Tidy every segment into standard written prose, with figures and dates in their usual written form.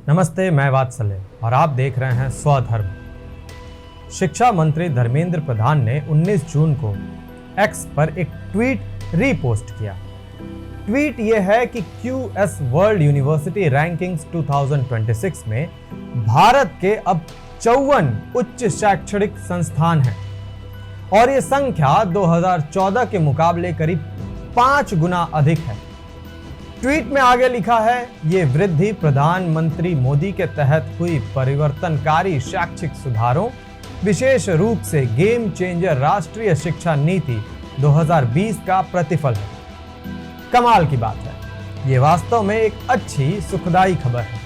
नमस्ते, मैं वात्सल्य और आप देख रहे हैं स्वधर्म। शिक्षा मंत्री धर्मेंद्र प्रधान ने 19 जून को एक्स पर एक ट्वीट रीपोस्ट किया। ट्वीट यह है कि क्यूएस वर्ल्ड यूनिवर्सिटी रैंकिंग्स 2026 में भारत के अब 54 उच्च शैक्षणिक संस्थान हैं और ये संख्या 2014 के मुकाबले करीब 5 गुना अधिक है। ट्वीट में आगे लिखा है, ये वृद्धि प्रधानमंत्री मोदी के तहत हुई परिवर्तनकारी शैक्षिक सुधारों, विशेष रूप से गेम चेंजर राष्ट्रीय शिक्षा नीति 2020 का प्रतिफल है। कमाल की बात है, ये वास्तव में एक अच्छी सुखदाई खबर है।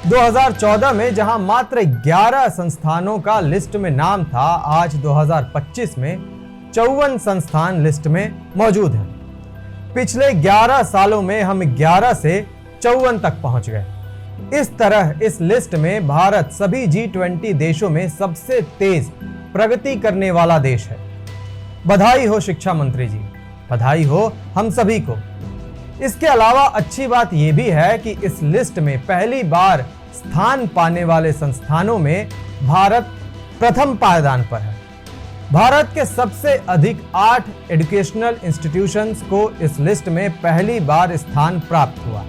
2014 में जहां मात्र 11 संस्थानों का लिस्ट में नाम था, आज 2025 में 54 संस्थान लिस्ट में मौजूद हैं। पिछले 11 सालों में हम 11 से 54 तक पहुंच गए। इस तरह इस लिस्ट में भारत सभी G20 देशों में सबसे तेज प्रगति करने वाला देश है। बधाई हो शिक्षा मंत्री जी, बधाई हो हम सभी को। इसके अलावा अच्छी बात यह भी है कि इस लिस्ट में पहली बार स्थान पाने वाले संस्थानों में भारत प्रथम पायदान पर है। भारत के सबसे अधिक 8 एजुकेशनल इंस्टीट्यूशंस को इस लिस्ट में पहली बार स्थान प्राप्त हुआ।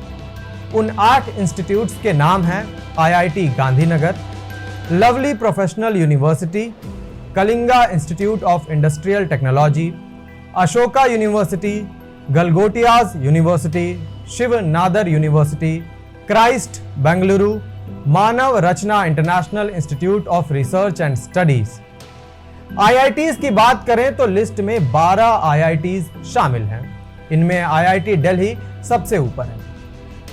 उन 8 इंस्टीट्यूट्स के नाम हैं IIT Gandhinagar, Lovely Professional University, Kalinga Institute of Industrial Technology, Ashoka University, Galgotias University, Shiv Nadar University, Christ Bengaluru, Manav Rachna International Institute of Research and Studies. IITs की बात करें तो लिस्ट में 12 IITs शामिल हैं। इनमें IIT दिल्ली सबसे ऊपर है।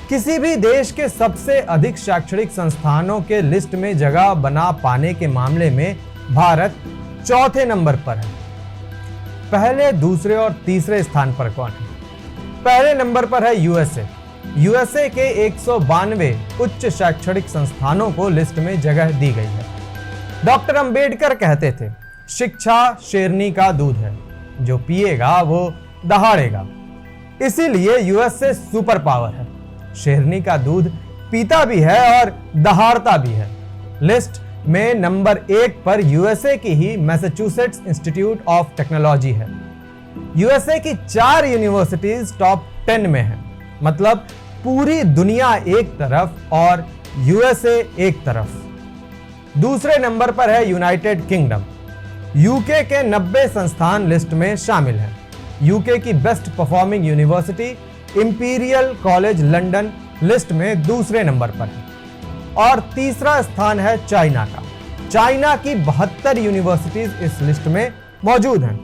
किसी भी देश के सबसे अधिक शैक्षणिक संस्थानों के लिस्ट में जगह बना पाने के मामले में भारत चौथे नंबर पर है। पहले, दूसरे और तीसरे स्थान पर कौन है? पहले नंबर पर है यूएसए के 192 उच्च शैक्षणिक संस्थानों को लिस्ट में जगह दी गई है। डॉक्टर अंबेडकर कहते थे, शिक्षा शेरनी का दूध है, जो पिएगा वो दहाड़ेगा। इसीलिए यूएसए सुपर पावर है, शेरनी का दूध पीता भी है और दहाड़ता भी है। लिस्ट में नंबर 1 पर यूएसए की ही मैसाचुसेट्स इंस्टीट्यूट ऑफ टेक्नोलॉजी है। यूएसए की 4 यूनिवर्सिटीज टॉप 10 में है, मतलब पूरी दुनिया एक तरफ और यूएसए एक तरफ। दूसरे नंबर पर है यूनाइटेड किंगडम। यूके के 90 संस्थान लिस्ट में शामिल हैं। यूके की best performing university imperial college London list में दूसरे नंबर पर है। और तीसरा स्थान है चाइना का। चाइना की 72 यूनिवर्सिटीज इस लिस्ट में मौजूद हैं।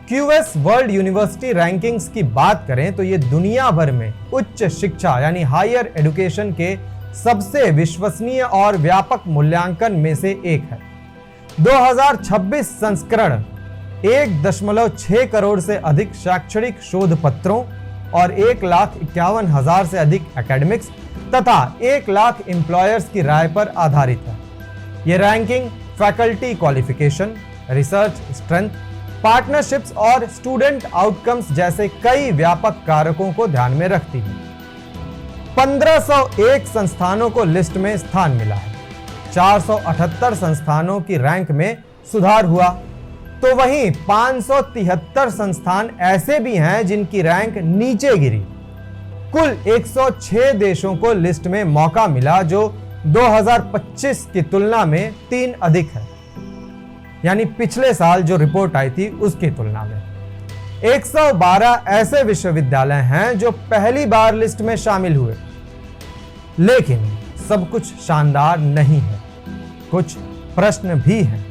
क्यूएस वर्ल्ड यूनिवर्सिटी रैंकिंग्स की बात करें तो ये दुनिया भर में उच्च शिक्षा यानी हायर एजुकेशन के सबसे विश्वसनीय और व्यापक मूल्यांकन में से एक है। 2026 संस्करण 1.6 करोड़ से अधिक शैक्षणिक शोध पत्रों और 1,51,000 से अधिक एकेडमिक्स तथा 1 लाख एम्प्लॉयर्स की राय पर आधारित है। यह ranking faculty qualification, research strength, partnerships और स्टूडेंट आउटकम्स जैसे कई व्यापक कारकों को ध्यान में रखती है। 1501 संस्थानों को लिस्ट में स्थान मिला है। 478 संस्थानों की रैंक में सुधार हुआ, तो वहीं 573 संस्थान ऐसे भी हैं जिनकी रैंक नीचे गिरी। कुल 106 देशों को लिस्ट में मौका मिला, जो 2025 की तुलना में 3 अधिक है, यानी पिछले साल जो रिपोर्ट आई थी उसकी तुलना में। 112 ऐसे विश्वविद्यालय हैं जो पहली बार लिस्ट में शामिल हुए। लेकिन सब कुछ शानदार नहीं है, कुछ प्रश्न भी हैं।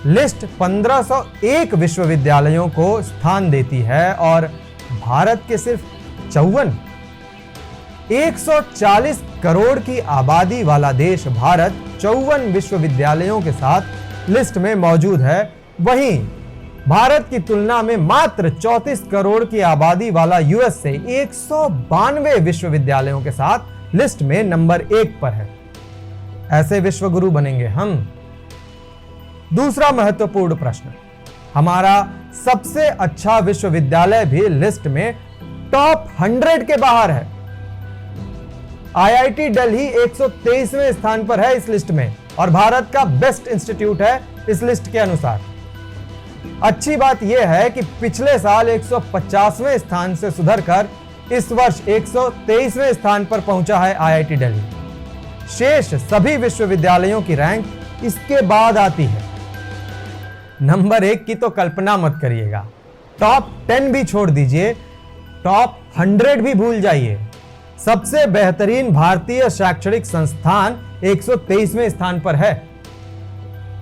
लिस्ट 1501 विश्वविद्यालयों को स्थान देती है और भारत के सिर्फ 54। 140 करोड़ की आबादी वाला देश भारत 54 विश्वविद्यालयों के साथ लिस्ट में मौजूद है। वहीं भारत की तुलना में मात्र 34 करोड़ की आबादी वाला यूएसए 192 विश्वविद्यालयों के साथ लिस्ट में नंबर 1 पर है। ऐसे विश्वगुरु बनेंगे हम। दूसरा महत्वपूर्ण प्रश्न, हमारा सबसे अच्छा विश्वविद्यालय भी लिस्ट में टॉप 100 के बाहर है। आईआईटी दिल्ली 123वें स्थान पर है इस लिस्ट में और भारत का बेस्ट इंस्टीट्यूट है इस लिस्ट के अनुसार। अच्छी बात यह है कि पिछले साल 150वें स्थान से सुधरकर इस वर्ष 123वें स्थान पर पहुंचा है आईआईटी दिल्ली। शेष सभी विश्वविद्यालयों की रैंक इसके बाद आती है। नंबर 1 की तो कल्पना मत करिएगा, टॉप 10 भी छोड़ दीजिए, टॉप 100 भी भूल जाइए। सबसे बेहतरीन भारतीय शैक्षणिक संस्थान 123वें स्थान पर है।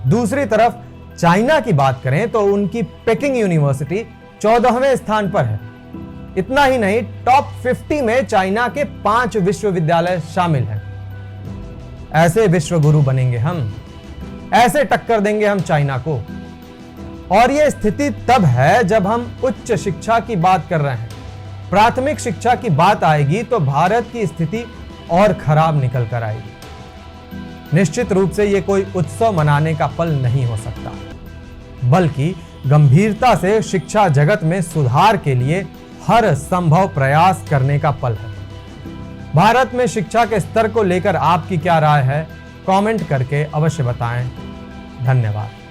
दूसरी तरफ चाइना की बात करें तो उनकी पेकिंग यूनिवर्सिटी 14वें स्थान पर है। इतना ही नहीं, टॉप 50 में चाइना के 5 विश्वविद्यालय शामिल हैं। ऐसे विश्वगुरु बनेंगे हम, ऐसे टक्कर देंगे हम चाइना को। और यह स्थिति तब है जब हम उच्च शिक्षा की बात कर रहे हैं। प्राथमिक शिक्षा की बात आएगी तो भारत की स्थिति और खराब निकल कर आएगी। निश्चित रूप से यह कोई उत्सव मनाने का पल नहीं हो सकता, बल्कि गंभीरता से शिक्षा जगत में सुधार के लिए हर संभव प्रयास करने का पल है। भारत में शिक्षा के स्तर को लेकर आपकी क्या राय है, कमेंट करके अवश्य बताएं। धन्यवाद।